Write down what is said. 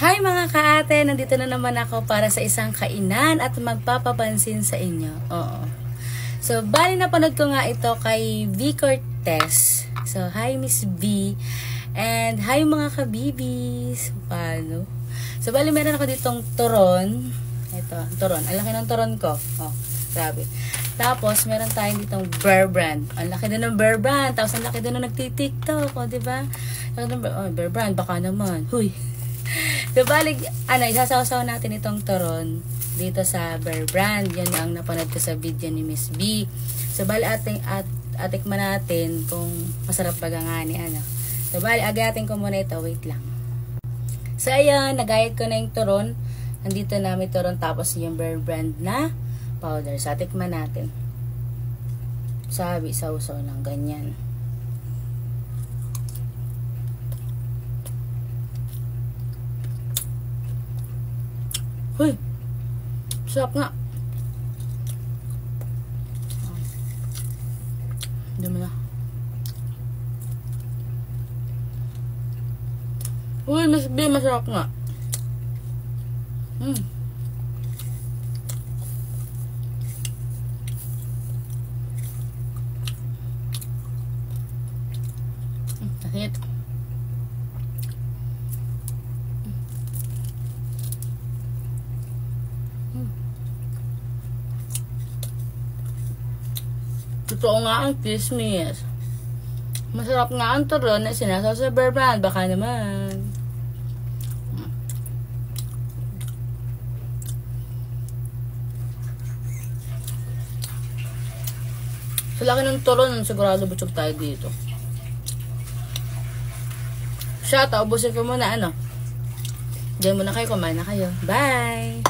Hi mga kaate! Nandito na naman ako para sa isang kainan at magpapapansin sa inyo. Oo. So, bali napanood ko nga ito kay V. Cortez. So, hi Miss V. And hi mga kabibis. Paano? So, bali meron ako ditong turon. Ito, turon. Ang laki ng turon ko. Oh, grabe. Tapos, meron tayong ditong Bear Brand. Ang laki din ng Bear Brand. Tapos, ang laki din ng nagtitiktok. O, diba? Oh, Bear Brand, baka naman. Huy. So, balik, isasawsaw natin itong turon dito sa Bear Brand. Yan ang napanood ko sa video ni Miss B. So, bali atikman natin kung masarap ba nga ni ano. So, bali, agatin ko muna ito. Wait lang. So, ayan, nagayat ko na yung turon. Nandito na may turon tapos yung Bear Brand na powder. So, atikman natin. Sabi, sausaw ng ganyan. Uy, sarap nga. Dumi na. Uy, Miss B, masarap nga. Kahit. Totoo nga ang kismis. Masarap nga ang turon na sinasaw sa Bear Brand. Baka naman. Sa laki ng turon, sigurado butsog tayo dito. Siya, ubusin ko muna ano. Diyan muna kayo, kumain na kayo. Bye!